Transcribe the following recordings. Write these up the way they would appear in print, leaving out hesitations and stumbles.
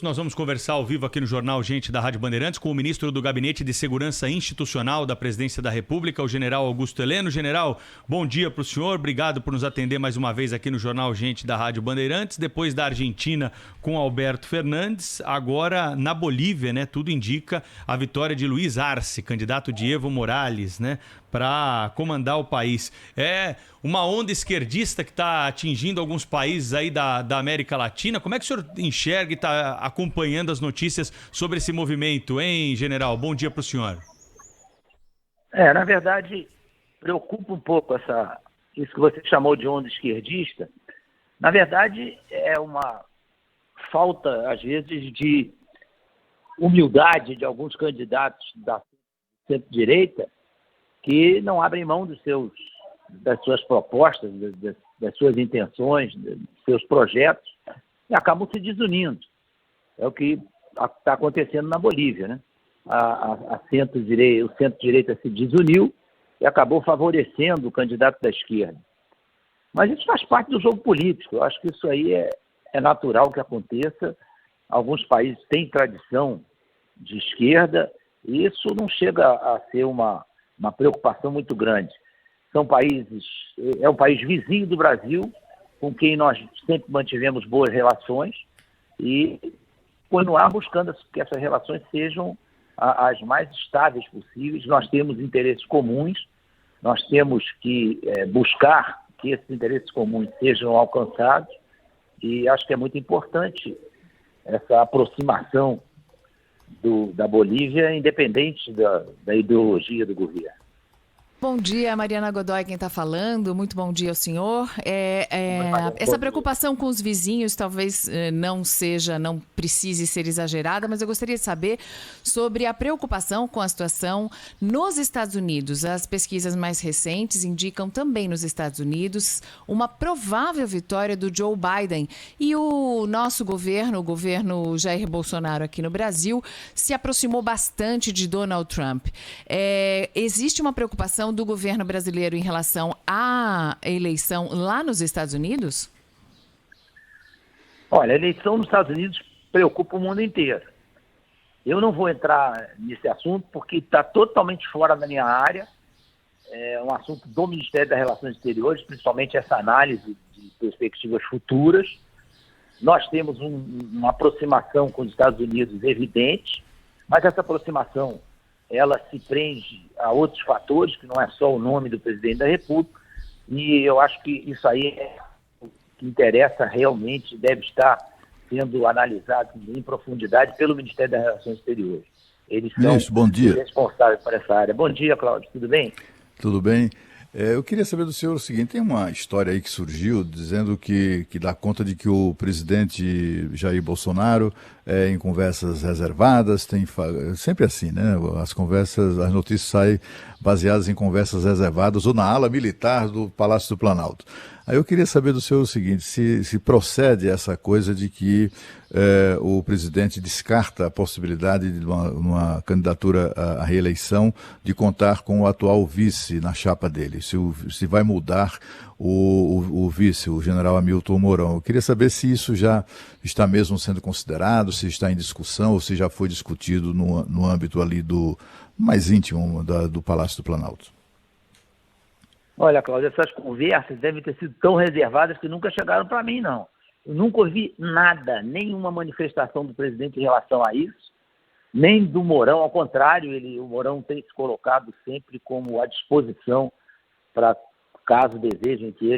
Nós vamos conversar ao vivo aqui no Jornal Gente da Rádio Bandeirantes com o ministro do Gabinete de Segurança Institucional da Presidência da República, o general Augusto Heleno. General, bom dia para o senhor, obrigado por nos atender mais uma vez aqui no Jornal Gente da Rádio Bandeirantes. Depois da Argentina com Alberto Fernandes, agora na Bolívia, né? Tudo indica a vitória de Luiz Arce, candidato de Evo Morales, né? Para comandar o país. É uma onda esquerdista que está atingindo alguns países aí da América Latina. Como é que o senhor enxerga e está acompanhando as notícias sobre esse movimento, hein, general? Bom dia para o senhor. Na verdade, preocupa um pouco isso que você chamou de onda esquerdista. Na verdade, é uma falta, às vezes, de humildade de alguns candidatos da centro-direita que não abrem mão das suas propostas, das suas intenções, dos seus projetos, e acabam se desunindo. É o que está acontecendo na Bolívia, né? O centro-direita se desuniu e acabou favorecendo o candidato da esquerda. Mas isso faz parte do jogo político. Eu acho que isso aí é natural que aconteça. Alguns países têm tradição de esquerda e isso não chega a ser uma preocupação muito grande. É um país vizinho do Brasil, com quem nós sempre mantivemos boas relações e continuar buscando que essas relações sejam as mais estáveis possíveis. Nós temos interesses comuns, nós temos que buscar que esses interesses comuns sejam alcançados e acho que é muito importante essa aproximação da Bolívia, independente da ideologia do governo. Bom dia, Mariana Godoy, quem está falando. Muito bom dia ao senhor. Essa preocupação com os vizinhos talvez não precise ser exagerada, mas eu gostaria de saber sobre a preocupação com a situação nos Estados Unidos. As pesquisas mais recentes indicam também nos Estados Unidos uma provável vitória do Joe Biden. E o nosso governo, o governo Jair Bolsonaro aqui no Brasil, se aproximou bastante de Donald Trump. Existe uma preocupação do governo brasileiro em relação à eleição lá nos Estados Unidos? Olha, a eleição nos Estados Unidos preocupa o mundo inteiro. Eu não vou entrar nesse assunto porque está totalmente fora da minha área. É um assunto do Ministério das Relações Exteriores, principalmente essa análise de perspectivas futuras. Nós temos uma aproximação com os Estados Unidos evidente, mas essa aproximação ela se prende a outros fatores, que não é só o nome do presidente da República, e eu acho que isso aí o que interessa realmente, deve estar sendo analisado em profundidade pelo Ministério das Relações Exteriores. Eles são os responsáveis por essa área. Bom dia, Cláudio, tudo bem? Tudo bem. Eu queria saber do senhor o seguinte, tem uma história aí que surgiu dizendo que dá conta de que o presidente Jair Bolsonaro, em conversas reservadas, sempre assim, né? As notícias saem baseadas em conversas reservadas ou na ala militar do Palácio do Planalto. Aí eu queria saber do senhor o seguinte, se procede essa coisa de que o presidente descarta a possibilidade de uma candidatura à reeleição de contar com o atual vice na chapa dele, se vai mudar o vice, o general Hamilton Mourão. Eu queria saber se isso já está mesmo sendo considerado, se está em discussão ou se já foi discutido no âmbito ali mais íntimo do Palácio do Planalto. Olha, Cláudio, essas conversas devem ter sido tão reservadas que nunca chegaram para mim, não. Eu nunca ouvi nada, nenhuma manifestação do presidente em relação a isso, nem do Mourão. Ao contrário, o Mourão tem se colocado sempre como à disposição para, caso desejem que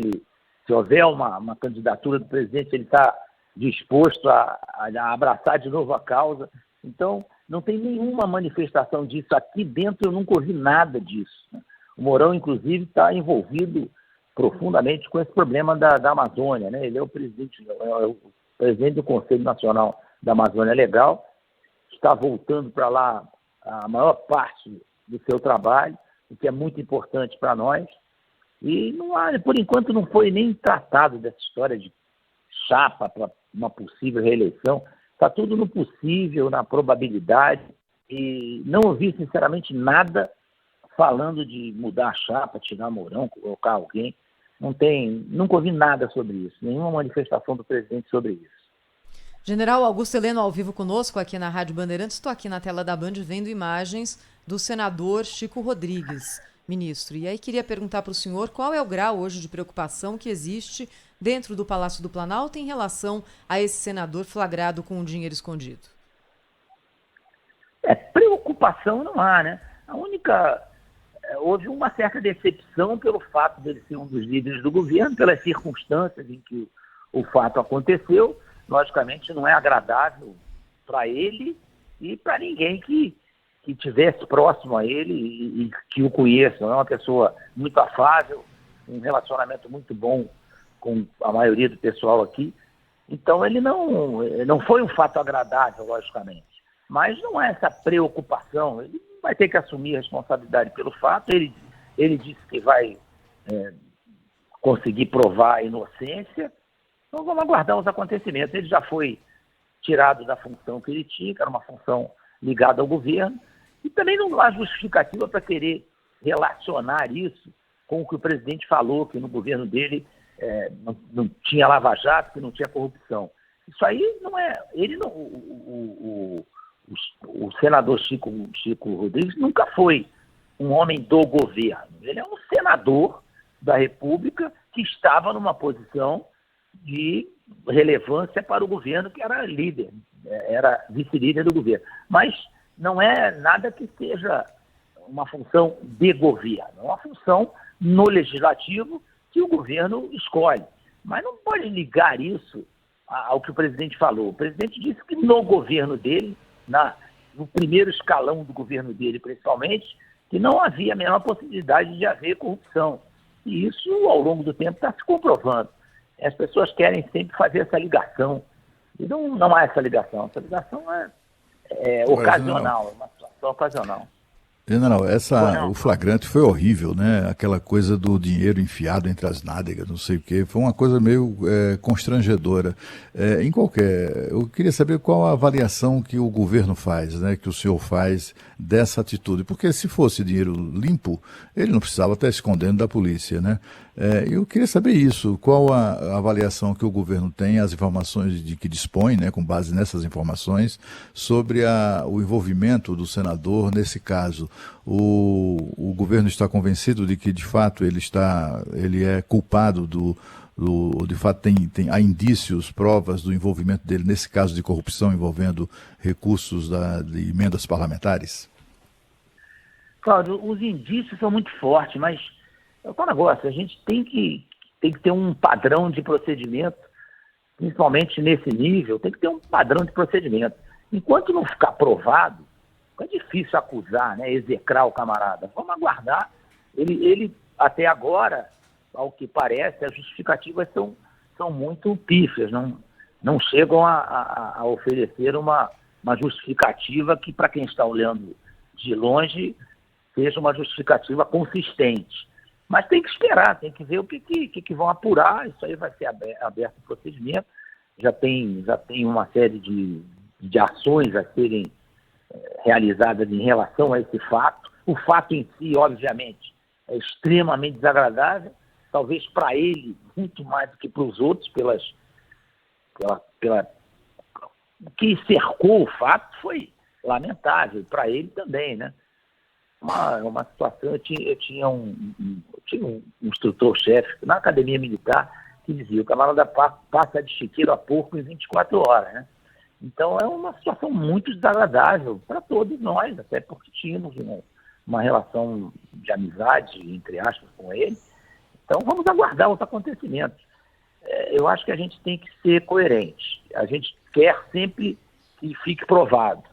se houver uma candidatura do presidente, ele está disposto a abraçar de novo a causa. Então, não tem nenhuma manifestação disso. Aqui dentro eu nunca ouvi nada disso, né? O Mourão, inclusive, está envolvido profundamente com esse problema da Amazônia, né? Ele é o presidente do Conselho Nacional da Amazônia Legal, está voltando para lá a maior parte do seu trabalho, o que é muito importante para nós. E, por enquanto, não foi nem tratado dessa história de chapa para uma possível reeleição. Está tudo no possível, na probabilidade, e não ouvi, sinceramente, nada falando de mudar a chapa, tirar Mourão, colocar alguém. Nunca ouvi nada sobre isso, nenhuma manifestação do presidente sobre isso. General Augusto Heleno ao vivo conosco aqui na Rádio Bandeirantes. Estou aqui na tela da Band vendo imagens do senador Chico Rodrigues, ministro. E aí queria perguntar para o senhor qual é o grau hoje de preocupação que existe dentro do Palácio do Planalto em relação a esse senador flagrado com o dinheiro escondido. Preocupação não há, né? Houve uma certa decepção pelo fato dele ser um dos líderes do governo, pelas circunstâncias em que o fato aconteceu. Logicamente não é agradável para ele e para ninguém que estivesse próximo a ele e que o conheça. É uma pessoa muito afável, um relacionamento muito bom com a maioria do pessoal aqui. Então ele não foi um fato agradável, logicamente. Mas não é essa preocupação. Ele vai ter que assumir a responsabilidade pelo fato. Ele disse que vai conseguir provar a inocência. Então vamos aguardar os acontecimentos. Ele já foi tirado da função que ele tinha, que era uma função ligada ao governo, e também não há justificativa para querer relacionar isso com o que o presidente falou, que no governo dele não tinha lava-jato, que não tinha corrupção. Isso aí não é... O senador Chico Rodrigues nunca foi um homem do governo. Ele é um senador da República que estava numa posição de relevância para o governo, que era líder, era vice-líder do governo. Mas não é nada que seja uma função de governo, é uma função no legislativo que o governo escolhe. Mas não pode ligar isso ao que o presidente falou. O presidente disse que no governo dele, no primeiro escalão do governo dele principalmente, que não havia a menor possibilidade de haver corrupção. E isso, ao longo do tempo, está se comprovando. As pessoas querem sempre fazer essa ligação. E não há essa ligação. Essa ligação é ocasional, é uma situação ocasional. General, o flagrante foi horrível, né? Aquela coisa do dinheiro enfiado entre as nádegas, não sei o quê. Foi uma coisa meio constrangedora. Eu queria saber qual a avaliação que o governo faz, né? Que o senhor faz dessa atitude. Porque se fosse dinheiro limpo, ele não precisava estar escondendo da polícia, né? Eu queria saber isso. Qual a avaliação que o governo tem, as informações de que dispõe, né? Com base nessas informações, sobre o envolvimento do senador nesse caso. O governo está convencido de que, de fato, ele é culpado de fato, há indícios, provas do envolvimento dele nesse caso de corrupção envolvendo recursos de emendas parlamentares? Cláudio, os indícios são muito fortes, mas é o negócio, a gente tem que ter um padrão de procedimento, principalmente nesse nível, tem que ter um padrão de procedimento. Enquanto não ficar provado, é difícil acusar, né, execrar o camarada. Vamos aguardar. Ele até agora, ao que parece, as justificativas são muito pífias, não chegam a oferecer uma justificativa que, para quem está olhando de longe, seja uma justificativa consistente. Mas tem que esperar, tem que ver o que vão apurar. Isso aí vai ser aberto o procedimento. Já tem uma série de ações a serem realizadas em relação a esse fato. O fato em si, obviamente, é extremamente desagradável, talvez para ele muito mais do que para os outros, o que cercou o fato foi lamentável, para ele também, né? Uma situação, eu tinha um instrutor-chefe na academia militar que dizia: o camarada passa de chiqueiro a porco em 24 horas, né? Então é uma situação muito desagradável para todos nós, até porque tínhamos uma relação de amizade, entre aspas, com ele. Então vamos aguardar os acontecimentos. Eu acho que a gente tem que ser coerente. A gente quer sempre que fique provado.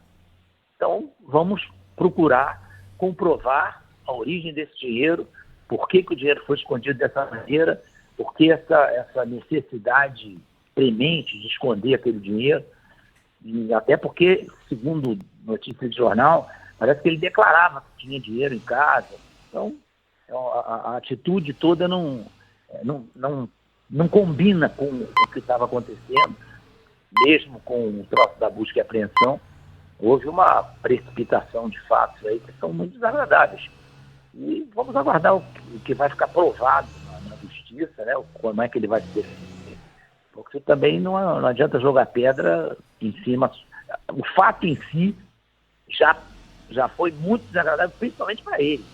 Então vamos procurar comprovar a origem desse dinheiro, por que o dinheiro foi escondido dessa maneira, por que essa necessidade premente de esconder aquele dinheiro. E até porque, segundo notícias de jornal, parece que ele declarava que tinha dinheiro em casa. Então, a atitude toda não combina com o que estava acontecendo, mesmo com o troço da busca e apreensão. Houve uma precipitação de fatos aí que são muito desagradáveis. E vamos aguardar o que vai ficar provado na justiça, né? Como é que ele vai ser Porque também não adianta jogar pedra em cima. O fato em si já foi muito desagradável, principalmente para ele.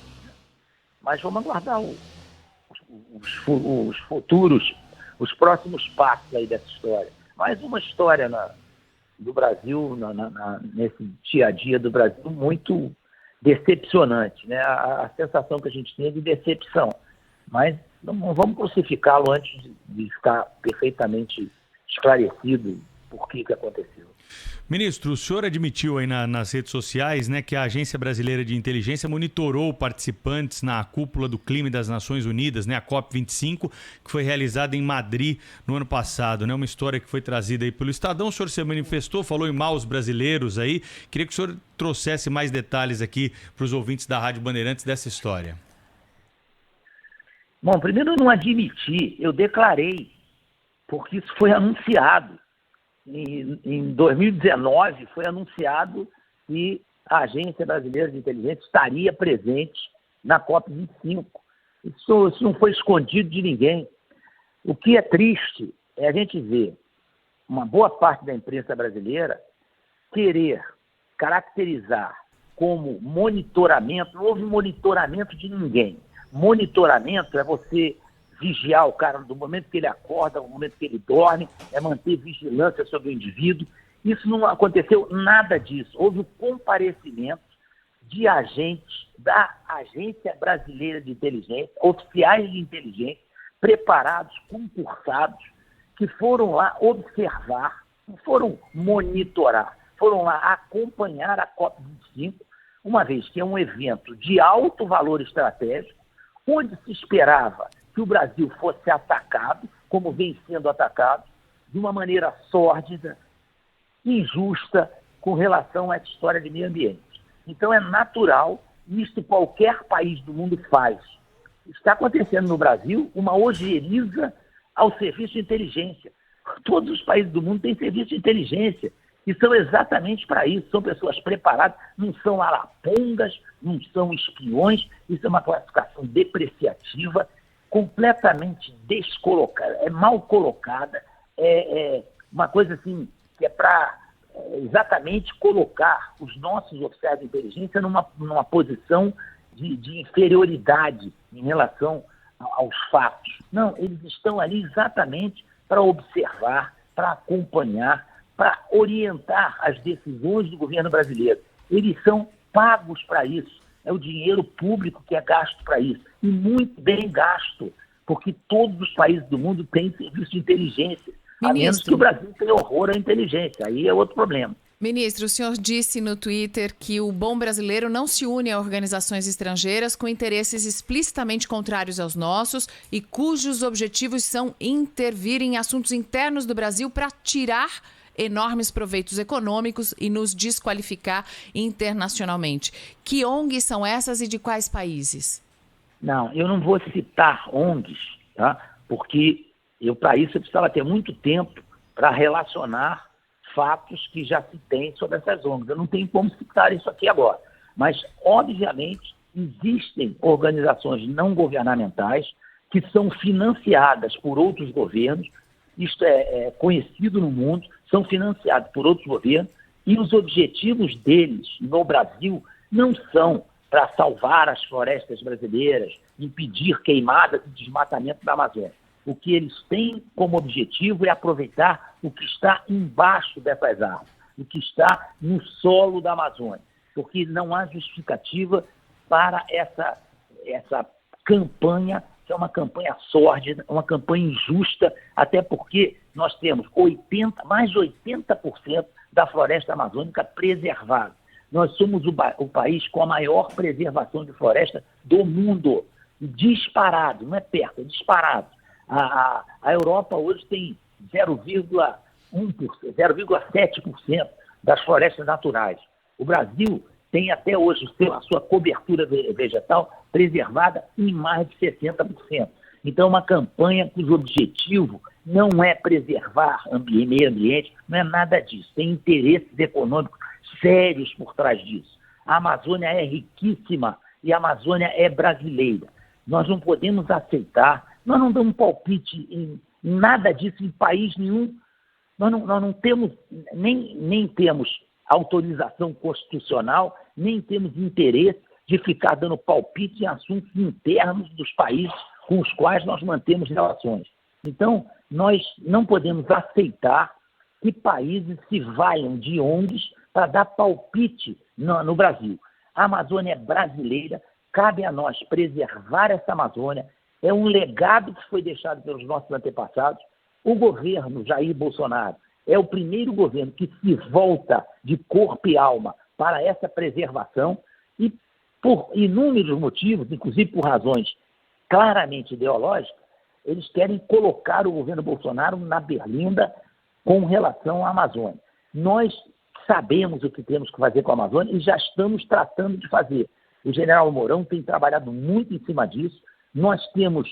Mas vamos aguardar os futuros, os próximos passos aí dessa história. Mais uma história do Brasil, nesse dia a dia do Brasil, muito decepcionante, né? A sensação que a gente tem é de decepção. Mas não vamos crucificá-lo antes de ficar perfeitamente esclarecido por que aconteceu. Ministro, o senhor admitiu aí nas redes sociais, né, que a Agência Brasileira de Inteligência monitorou participantes na cúpula do clima das Nações Unidas, né, a COP25, que foi realizada em Madrid no ano passado, né, uma história que foi trazida aí pelo Estadão. O senhor se manifestou, falou em maus brasileiros aí. Queria que o senhor trouxesse mais detalhes aqui para os ouvintes da Rádio Bandeirantes dessa história. Bom, primeiro eu não admiti, eu declarei, porque isso foi anunciado. Em 2019 foi anunciado que a Agência Brasileira de Inteligência estaria presente na COP25. Isso não foi escondido de ninguém. O que é triste é a gente ver uma boa parte da imprensa brasileira querer caracterizar como monitoramento. Não houve monitoramento de ninguém. Monitoramento é você vigiar o cara do momento que ele acorda, do momento que ele dorme, é manter vigilância sobre o indivíduo. Isso não aconteceu nada disso. Houve o comparecimento de agentes da Agência Brasileira de Inteligência, oficiais de inteligência, preparados, concursados, que foram lá observar, não foram monitorar, foram lá acompanhar a COP25, uma vez que é um evento de alto valor estratégico, onde se esperava que o Brasil fosse atacado, como vem sendo atacado, de uma maneira sórdida, injusta, com relação à história de meio ambiente. Então é natural, isso qualquer país do mundo faz. Está acontecendo no Brasil uma ojeriza ao serviço de inteligência. Todos os países do mundo têm serviço de inteligência, e são exatamente para isso, são pessoas preparadas, não são arapongas, não são espiões, isso é uma classificação depreciativa, completamente descolocada, é mal colocada, é uma coisa assim que é para exatamente colocar os nossos oficiais de inteligência numa posição de inferioridade em relação aos fatos. Não, eles estão ali exatamente para observar, para acompanhar, para orientar as decisões do governo brasileiro. Eles são pagos para isso. É o dinheiro público que é gasto para isso. E muito bem gasto, porque todos os países do mundo têm serviço de inteligência. Ministro, a menos que o Brasil tenha horror à inteligência. Aí é outro problema. Ministro, o senhor disse no Twitter que o bom brasileiro não se une a organizações estrangeiras com interesses explicitamente contrários aos nossos e cujos objetivos são intervir em assuntos internos do Brasil para tirar enormes proveitos econômicos e nos desqualificar internacionalmente. Que ONGs são essas e de quais países? Não, eu não vou citar ONGs, tá? Porque para isso eu precisava ter muito tempo para relacionar fatos que já se tem sobre essas ONGs. Eu não tenho como citar isso aqui agora. Mas, obviamente, existem organizações não governamentais que são financiadas por outros governos. Isto é conhecido no mundo, são financiados por outros governos, e os objetivos deles no Brasil não são para salvar as florestas brasileiras, impedir queimadas e desmatamento da Amazônia. O que eles têm como objetivo é aproveitar o que está embaixo dessas árvores, o que está no solo da Amazônia, porque não há justificativa para essa campanha, que é uma campanha sórdida, uma campanha injusta, até porque nós temos mais de 80% da floresta amazônica preservada. Nós somos o país com a maior preservação de floresta do mundo, disparado, não é perto, é disparado. A Europa hoje tem 0,7% das florestas naturais. O Brasil tem até hoje a sua cobertura vegetal preservada em mais de 60%. Então, é uma campanha cujo objetivo não é preservar meio ambiente, não é nada disso. Tem interesses econômicos sérios por trás disso. A Amazônia é riquíssima e a Amazônia é brasileira. Nós não podemos aceitar, nós não damos palpite em Nada disso em país nenhum. Nós não temos, nem temos autorização constitucional, nem temos interesse de ficar dando palpite em assuntos internos dos países com os quais nós mantemos relações. Então, nós não podemos aceitar que países se valham de ONGs para dar palpite no Brasil. A Amazônia é brasileira, cabe a nós preservar essa Amazônia, é um legado que foi deixado pelos nossos antepassados. O governo Jair Bolsonaro é o primeiro governo que se volta de corpo e alma para essa preservação e, por inúmeros motivos, inclusive por razões claramente ideológicas, eles querem colocar o governo Bolsonaro na berlinda com relação à Amazônia. Nós sabemos o que temos que fazer com a Amazônia e já estamos tratando de fazer. O general Mourão tem trabalhado muito em cima disso. Nós temos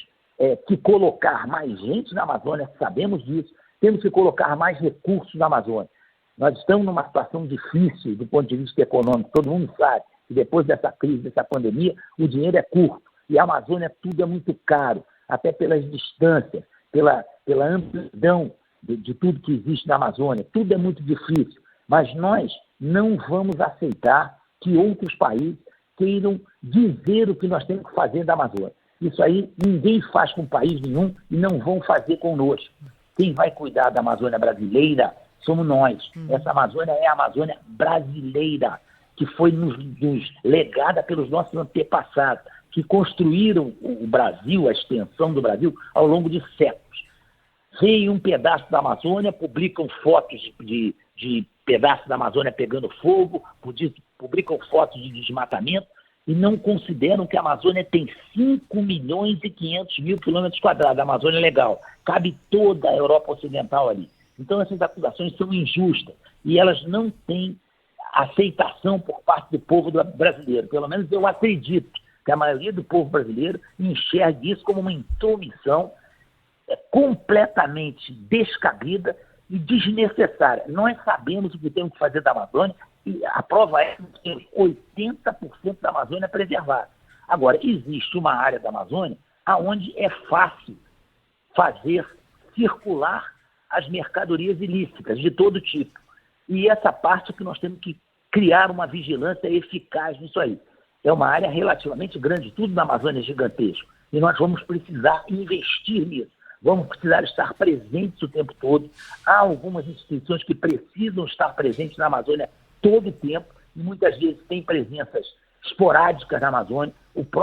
que colocar mais gente na Amazônia, sabemos disso. Temos que colocar mais recursos na Amazônia. Nós estamos numa situação difícil do ponto de vista econômico. Todo mundo sabe que depois dessa crise, dessa pandemia, o dinheiro é curto. E a Amazônia tudo é muito caro, até pelas distâncias, pela amplidão de tudo que existe na Amazônia. Tudo é muito difícil. Mas nós não vamos aceitar que outros países queiram dizer o que nós temos que fazer da Amazônia. Isso aí ninguém faz com país nenhum e não vão fazer conosco. Quem vai cuidar da Amazônia brasileira somos nós. Essa Amazônia é a Amazônia brasileira, que foi nos legada pelos nossos antepassados, que construíram o Brasil, a extensão do Brasil, ao longo de séculos. Veem um pedaço da Amazônia, publicam fotos de pedaços da Amazônia pegando fogo, publicam fotos de desmatamento e não consideram que a Amazônia tem 5.500.000 quilômetros quadrados. A Amazônia é legal. Cabe toda a Europa Ocidental ali. Então essas acusações são injustas e elas não têm aceitação por parte do povo brasileiro. Pelo menos eu acredito que a maioria do povo brasileiro enxerga isso como uma intromissão completamente descabida e desnecessária. Nós sabemos o que temos que fazer da Amazônia e a prova é que 80% da Amazônia é preservada. Agora, existe uma área da Amazônia onde é fácil fazer circular as mercadorias ilícitas de todo tipo. E essa parte é que nós temos que criar uma vigilância eficaz nisso aí. É uma área relativamente grande, tudo na Amazônia é gigantesco. E nós vamos precisar investir nisso. Vamos precisar estar presentes o tempo todo. Há algumas instituições que precisam estar presentes na Amazônia todo o tempo e muitas vezes têm presenças esporádicas na Amazônia.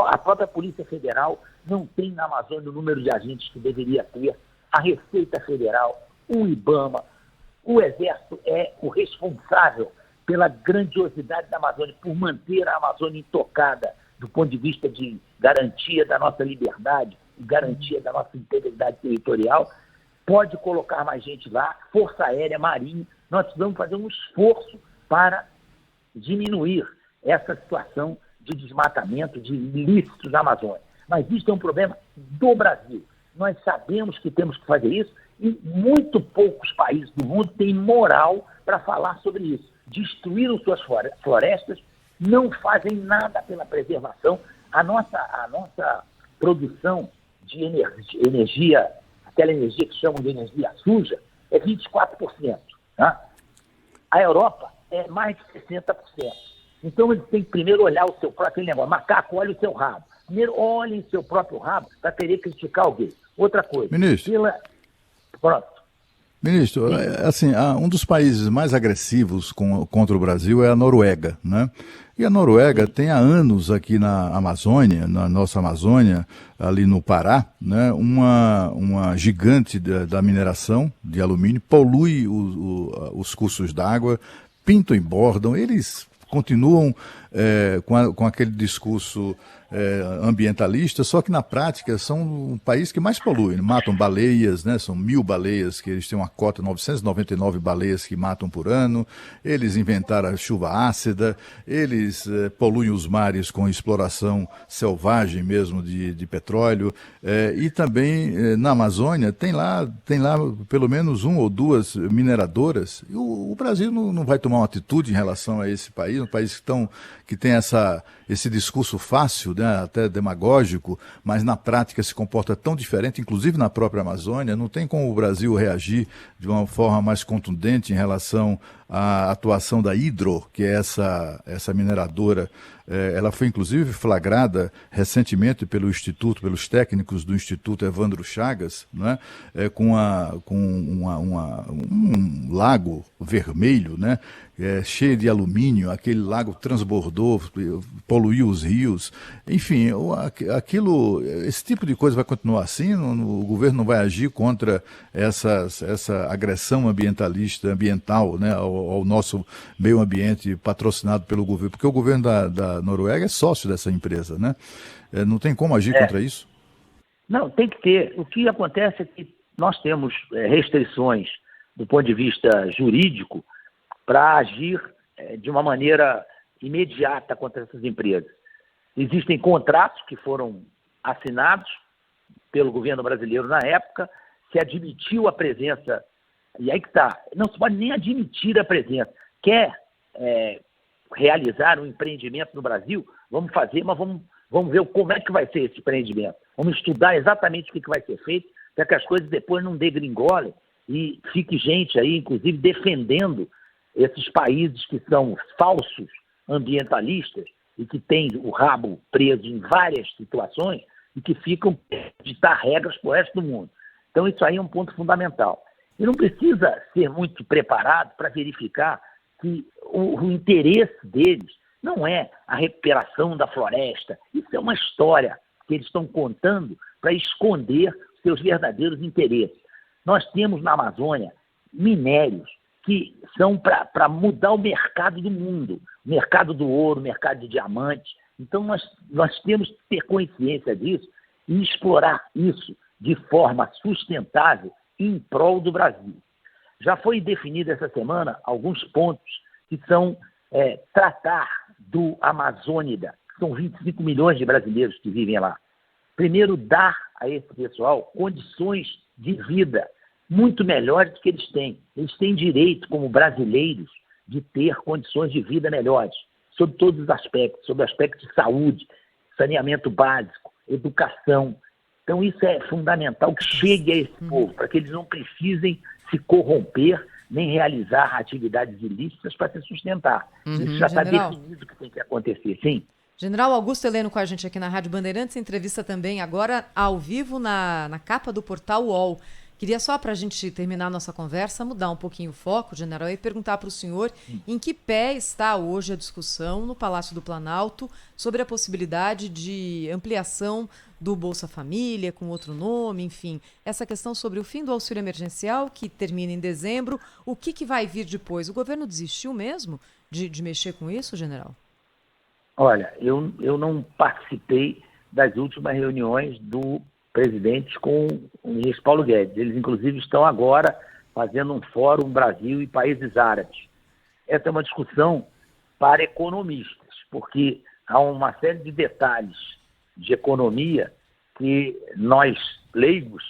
A própria Polícia Federal não tem na Amazônia o número de agentes que deveria ter. A Receita Federal, o IBAMA, o Exército é o responsável pela grandiosidade da Amazônia, por manter a Amazônia intocada do ponto de vista de garantia da nossa liberdade e garantia da nossa integridade territorial. Pode colocar mais gente lá, Força Aérea, Marinha. Nós precisamos fazer um esforço para diminuir essa situação de desmatamento, de ilícitos na Amazônia. Mas isso é um problema do Brasil. Nós sabemos que temos que fazer isso e muito poucos países do mundo têm moral para falar sobre isso. Destruíram suas florestas, não fazem nada pela preservação. A nossa produção de energia, aquela energia que chamam de energia suja, é 24%. Tá? A Europa é mais de 60%. Então eles têm que primeiro olhar o seu próprio negócio. Macaco, olha o seu rabo. Primeiro olhem o seu próprio rabo para querer criticar alguém. Outra coisa. Ministro. Pronto. Ministro, assim, um dos países mais agressivos contra o Brasil é a Noruega, né? E a Noruega tem há anos aqui na Amazônia, na nossa Amazônia, ali no Pará, né, uma gigante da mineração de alumínio, polui os cursos d'água, pintam e bordam, eles continuam com aquele discurso ambientalista, só que na prática são um país que mais polui, matam baleias, né? São 1.000 baleias, que eles têm uma cota, 999 baleias que matam por ano, eles inventaram a chuva ácida, eles poluem os mares com exploração selvagem mesmo de petróleo, e também na Amazônia tem lá pelo menos 1 ou 2 mineradoras, e o Brasil não vai tomar uma atitude em relação a esse país, um país que tem esse discurso fácil né, até demagógico, mas na prática se comporta tão diferente, inclusive na própria Amazônia. Não tem como o Brasil reagir de uma forma mais contundente em relação à atuação da Hydro, que é essa mineradora. Ela foi inclusive flagrada recentemente pelos técnicos do Instituto Evandro Chagas, né, com um lago vermelho, né, cheio de alumínio. Aquele lago transbordou, poluiu os rios. Enfim, esse tipo de coisa vai continuar assim? O governo não vai agir contra essa agressão ambiental, né, ao nosso meio ambiente patrocinado pelo governo? Porque o governo da Noruega é sócio dessa empresa, né? Não tem como agir contra isso? Não, tem que ter. O que acontece é que nós temos restrições do ponto de vista jurídico para agir de uma maneira imediata contra essas empresas. Existem contratos que foram assinados pelo governo brasileiro na época, se admitiu a presença, e aí que está, não se pode nem admitir a presença. Quer realizar um empreendimento no Brasil? Vamos fazer, mas vamos ver como é que vai ser esse empreendimento. Vamos estudar exatamente o que vai ser feito, para que as coisas depois não degringolem e fique gente aí, inclusive, defendendo esses países que são falsos ambientalistas e que têm o rabo preso em várias situações e que ficam a ditar regras para o resto do mundo. Então, isso aí é um ponto fundamental. E não precisa ser muito preparado para verificar que o interesse deles não é a recuperação da floresta. Isso é uma história que eles estão contando para esconder seus verdadeiros interesses. Nós temos na Amazônia minérios que são para mudar o mercado do mundo, o mercado do ouro, o mercado de diamantes. Então, nós temos que ter consciência disso e explorar isso de forma sustentável em prol do Brasil. Já foi definido essa semana alguns pontos que são tratar do Amazônida, que são 25 milhões de brasileiros que vivem lá. Primeiro, dar a esse pessoal condições de vida muito melhores do que eles têm. Eles têm direito, como brasileiros, de ter condições de vida melhores, sobre todos os aspectos, sobre o aspecto de saúde, saneamento básico, educação. Então isso é fundamental que chegue a esse povo, para que eles não precisem se corromper nem realizar atividades ilícitas para se sustentar. Isso já está definido o que tem que acontecer, sim. General Augusto Heleno com a gente aqui na Rádio Bandeirantes, entrevista também agora ao vivo na capa do portal UOL. Queria só, para a gente terminar a nossa conversa, mudar um pouquinho o foco, general, e perguntar para o senhor em que pé está hoje a discussão no Palácio do Planalto sobre a possibilidade de ampliação do Bolsa Família, com outro nome, enfim. Essa questão sobre o fim do auxílio emergencial, que termina em dezembro, o que vai vir depois? O governo desistiu mesmo de mexer com isso, general? Olha, eu não participei das últimas reuniões do presidente com o ministro Paulo Guedes. Eles, inclusive, estão agora fazendo um fórum Brasil e países árabes. Essa é uma discussão para economistas, porque há uma série de detalhes de economia que nós, leigos,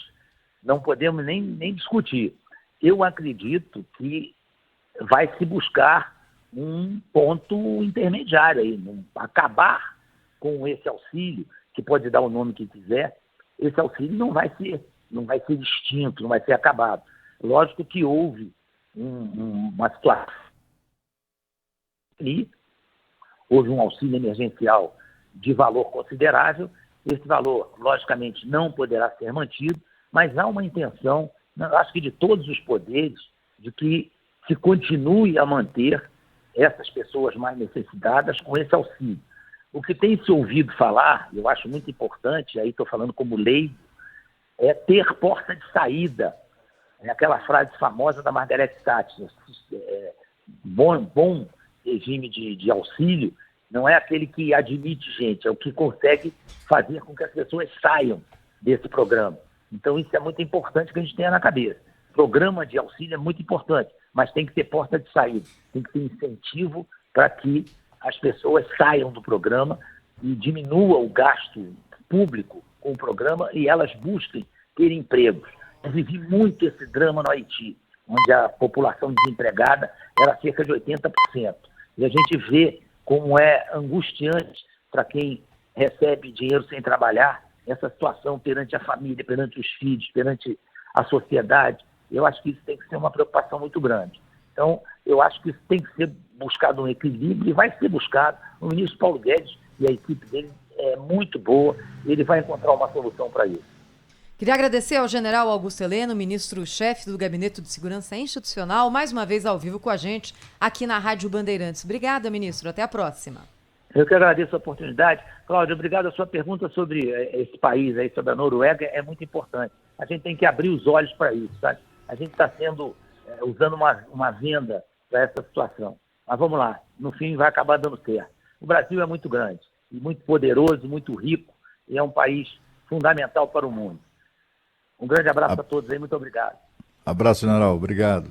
não podemos nem discutir. Eu acredito que vai se buscar um ponto intermediário aí, acabar com esse auxílio, que pode dar o nome que quiser. Esse auxílio não vai ser extinto, não vai ser acabado. Lógico que houve uma situação ali, houve um auxílio emergencial de valor considerável. Esse valor, logicamente, não poderá ser mantido, mas há uma intenção, acho que de todos os poderes, de que se continue a manter essas pessoas mais necessitadas com esse auxílio. O que tem se ouvido falar, eu acho muito importante, aí estou falando como leigo, é ter porta de saída. É aquela frase famosa da Margaret Thatcher, bom regime de auxílio não é aquele que admite gente, é o que consegue fazer com que as pessoas saiam desse programa. Então isso é muito importante que a gente tenha na cabeça. Programa de auxílio é muito importante, mas tem que ter porta de saída, tem que ter incentivo para que as pessoas saiam do programa e diminua o gasto público com o programa e elas busquem ter empregos. Eu vivi muito esse drama no Haiti, onde a população desempregada era cerca de 80%. E a gente vê como é angustiante para quem recebe dinheiro sem trabalhar, essa situação perante a família, perante os filhos, perante a sociedade, eu acho que isso tem que ser uma preocupação muito grande. Então, eu acho que isso tem que ser buscado um equilíbrio e vai ser buscado. O ministro Paulo Guedes e a equipe dele é muito boa, ele vai encontrar uma solução para isso. Queria agradecer ao general Augusto Heleno, ministro-chefe do Gabinete de Segurança Institucional, mais uma vez ao vivo com a gente aqui na Rádio Bandeirantes. Obrigada, ministro. Até a próxima. Eu que agradeço a oportunidade. Cláudia, obrigado. A sua pergunta sobre esse país aí, sobre a Noruega, é muito importante. A gente tem que abrir os olhos para isso, sabe? A gente está usando uma venda para essa situação. Mas vamos lá, no fim vai acabar dando certo. O Brasil é muito grande, e muito poderoso, muito rico, e é um país fundamental para o mundo. Um grande abraço a todos aí, muito obrigado. Abraço, general. Obrigado.